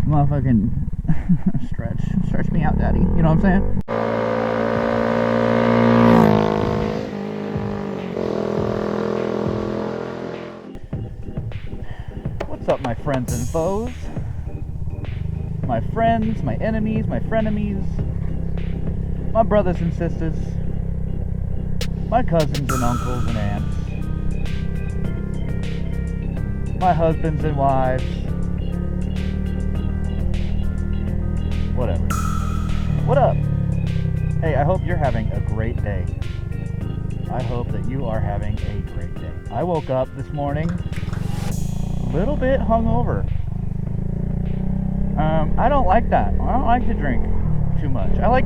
Motherfucking stretch me out, daddy. You know what I'm saying? What's up, my friends and foes? My friends, my enemies, my frenemies, my brothers and sisters, my cousins and uncles and aunts, my husbands and wives, whatever. What up? Hey, I hope you're having a great day. I hope that you are having a great day. I woke up this morning a little bit hungover. I don't like that. I don't like to drink too much. I like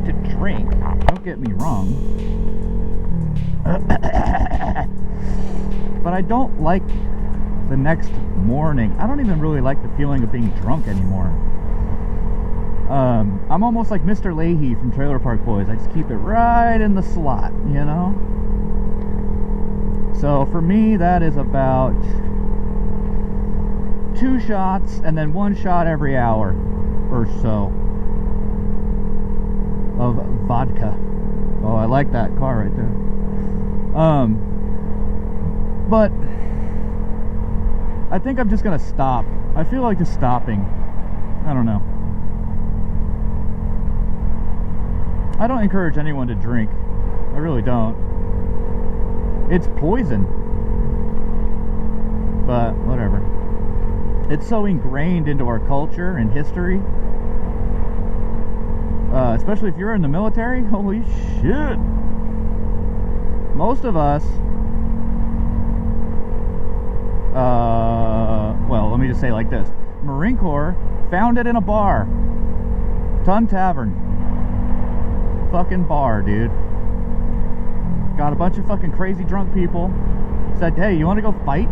to drink. Don't get me wrong. But I don't like the next morning. I don't even really like the feeling of being drunk anymore. I'm almost like Mr. Leahy from Trailer Park Boys. I just keep it right in the slot, you know? So for me, that is about 2 shots and then 1 shot every hour or so of vodka. Oh, I like that car right there. But I think I'm just gonna stop. I feel like just stopping. I don't know. I don't encourage anyone to drink. I really don't. It's poison. But whatever. It's so ingrained into our culture and history. Especially if you're in the military. Holy shit. Most of us, well, let me just say it like this. Marine Corps found it in a bar. Ton Tavern. Fucking bar, dude. Got a bunch of fucking crazy drunk people. Said, hey, you want to go fight?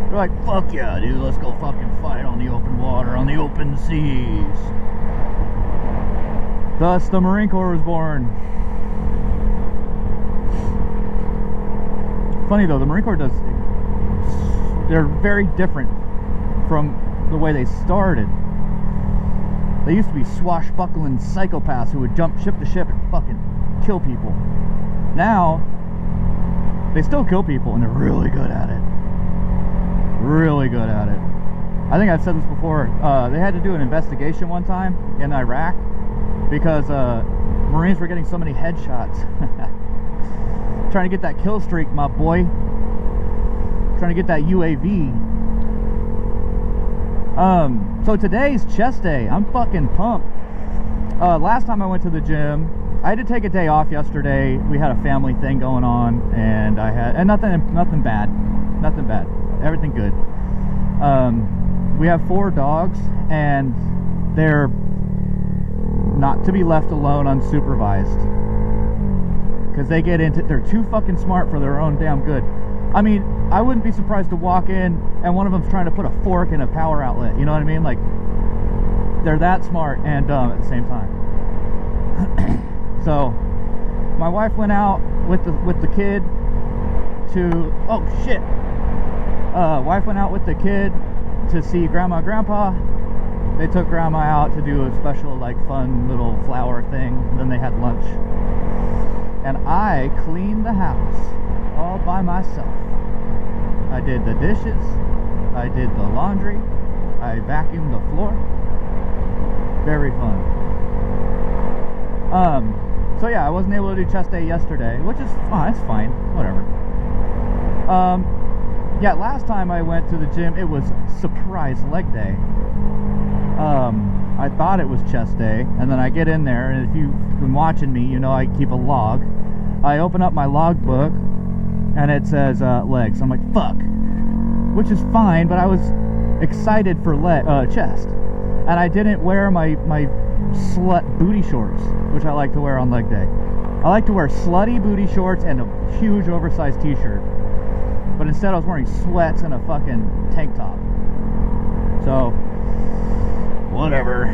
They're like, fuck yeah, dude, let's go fucking fight on the open water, on the open seas. Thus, the Marine Corps was born. Funny though, the Marine Corps they're very different from the way they started. They used to be swashbuckling psychopaths who would jump ship to ship and fucking kill people. Now, they still kill people and they're really good at it. Really good at it. I think I've said this before. They had to do an investigation one time in Iraq because Marines were getting so many headshots. Trying to get that kill streak, my boy. Trying to get that UAV. So today's chest day. I'm fucking pumped. Last time I went to the gym, I had to take a day off yesterday. We had a family thing going on, and nothing bad. Nothing bad. Everything good. We have 4 dogs, and they're not to be left alone unsupervised. Because they're too fucking smart for their own damn good. I mean, I wouldn't be surprised to walk in and one of them's trying to put a fork in a power outlet. You know what I mean? Like, they're that smart and dumb at the same time. So, my wife went out with the kid to, oh shit. Wife went out with the kid to see Grandma and Grandpa. They took Grandma out to do a special, like, fun little flower thing. And then they had lunch. And I cleaned the house all by myself. I did the dishes. I did the laundry. I vacuumed the floor. Very fun. So yeah, I wasn't able to do chest day yesterday, which is fine. It's fine. Whatever. Yeah, last time I went to the gym, it was surprise leg day. I thought it was chest day, and then I get in there, and if you've been watching me, you know I keep a log. I open up my log book, and it says legs. I'm like, fuck. Which is fine, but I was excited for chest. And I didn't wear my slut booty shorts, which I like to wear on leg day. I like to wear slutty booty shorts and a huge oversized t-shirt. But instead I was wearing sweats and a fucking tank top. So, whatever.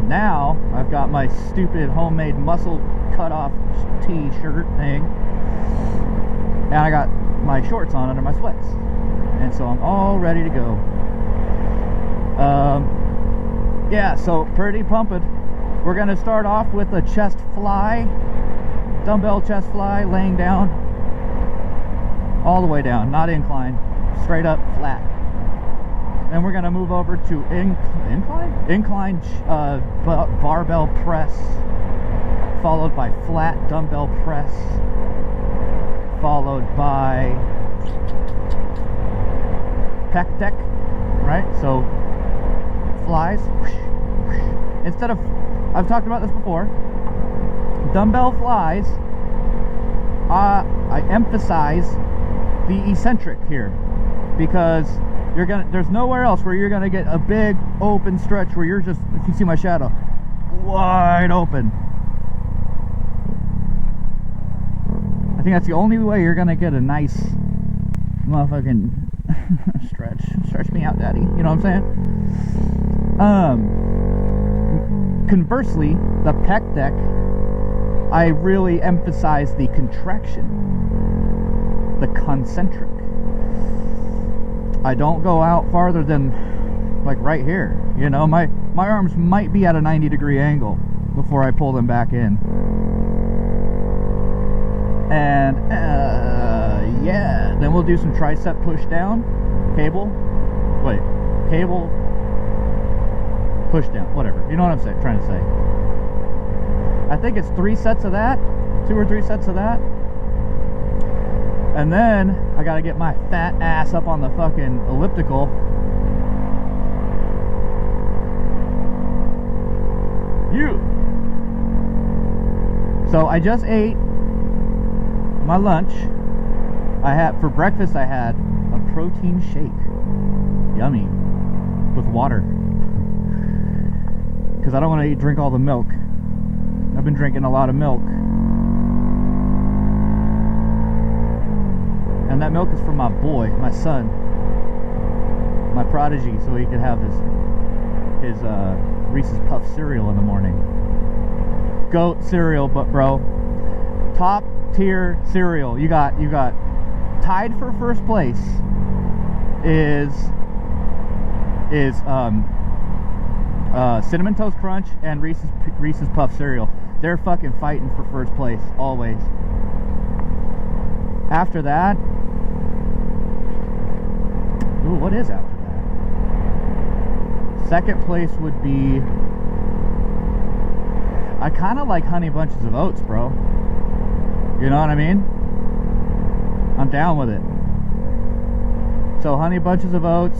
Now I've got my stupid homemade muscle cut off t-shirt thing, and I got my shorts on under my sweats, and so I'm all ready to go. yeah, so pretty pumped. We're gonna start off with a chest fly, dumbbell chest fly, laying down, all the way down, not incline, straight up flat. Then we're gonna move over to incline barbell press, followed by flat dumbbell press, followed by pec deck, right? So flies. Instead of, I've talked about this before, dumbbell flies, I emphasize the eccentric here, because there's nowhere else where you're gonna get a big open stretch where you're just, if you see my shadow, wide open. I think that's the only way you're gonna get a nice motherfucking stretch me out, daddy, you know what I'm saying? Conversely, the pec deck, I really emphasize the contraction, the concentric. I don't go out farther than like right here, you know. My arms might be at a 90-degree angle before I pull them back in. And yeah, then we'll do some tricep push down, cable push down, whatever, you know what I'm trying to say. I think it's 3 sets of that, 2 or 3 sets of that. And then I gotta get my fat ass up on the fucking elliptical. So I just ate my lunch. For breakfast I had a protein shake. Yummy. With water. Because I don't want to drink all the milk. I've been drinking a lot of milk. And that milk is from my boy, my son, my prodigy, so he could have his Reese's Puff cereal in the morning. Goat cereal, but bro, top tier cereal. You got tied for first place is Cinnamon Toast Crunch and Reese's Puff cereal. They're fucking fighting for first place always. After that, ooh, what is after that? Second place would be, I kind of like Honey Bunches of Oats, bro. You know what I mean? I'm down with it. So Honey Bunches of Oats,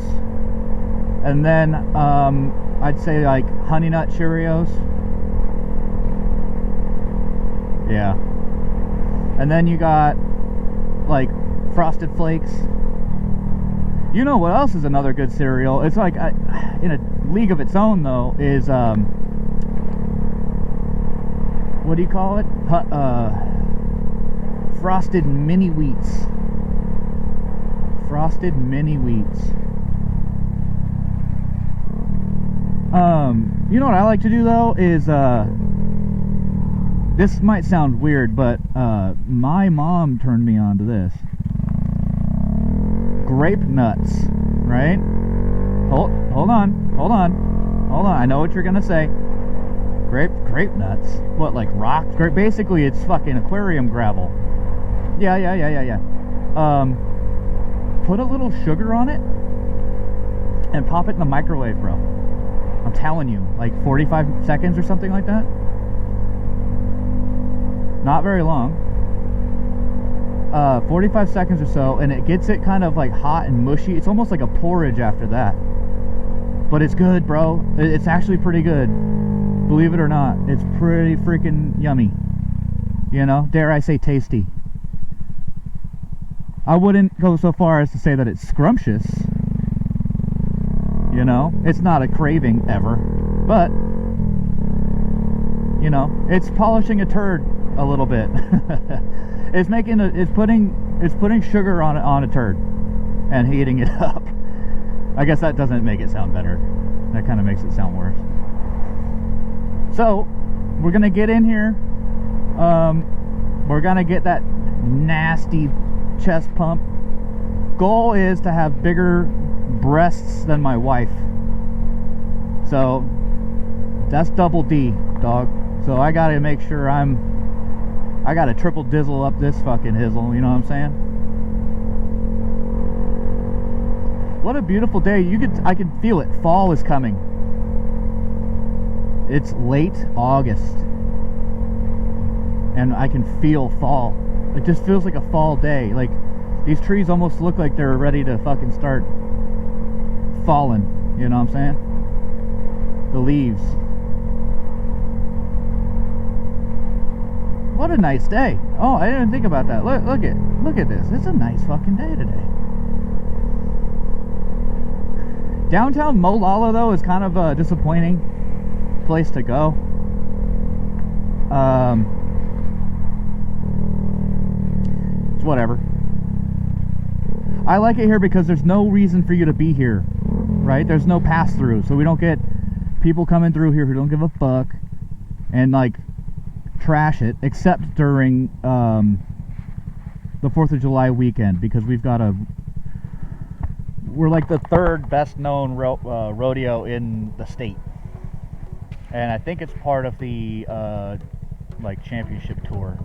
and then I'd say like Honey Nut Cheerios. Yeah. And then you got like Frosted Flakes. You know what else is another good cereal? It's like in a league of its own though, is what do you call it? Frosted Mini Wheats. Frosted Mini Wheats. You know what I like to do though is this might sound weird, but my mom turned me on to this. Grape nuts, right? Hold on. I know what you're gonna say. Grape nuts? What, like rocks? Basically, it's fucking aquarium gravel. Yeah. Put a little sugar on it and pop it in the microwave, bro. I'm telling you, like 45 seconds or something like that. Not very long. 45 seconds or so, and it gets it kind of like hot and mushy. It's almost like a porridge after that. But it's good, bro. It's actually pretty good. Believe it or not, it's pretty freaking yummy. You know, dare I say tasty. I wouldn't go so far as to say that it's scrumptious. You know, it's not a craving ever, but you know, it's polishing a turd a little bit. It's putting sugar on a turd and heating it up. I guess that doesn't make it sound better. That kind of makes it sound worse. So we're gonna get in here. We're gonna get that nasty chest pump. Goal is to have bigger breasts than my wife. So That's double D, dog. So I gotta make sure I gotta triple dizzle up this fucking hizzle, you know what I'm saying? What a beautiful day. I can feel it. Fall is coming. It's late August. And I can feel fall. It just feels like a fall day. Like, these trees almost look like they're ready to fucking start falling. You know what I'm saying? The leaves. What a nice day. Oh, I didn't even think about that. Look at this. It's a nice fucking day today. Downtown Molalla, though, is kind of a disappointing place to go. It's whatever. I like it here because there's no reason for you to be here, right? There's no pass-through, so we don't get people coming through here who don't give a fuck and, like, trash it, except during the 4th of July weekend, because we're like the third best known rodeo in the state, and I think it's part of the like championship tour.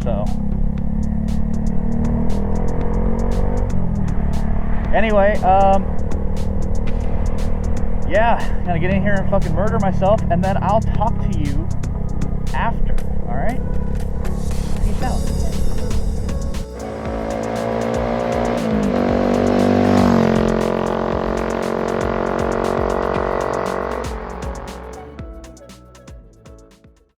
So anyway, yeah, gonna get in here and fucking murder myself, and then I'll talk to you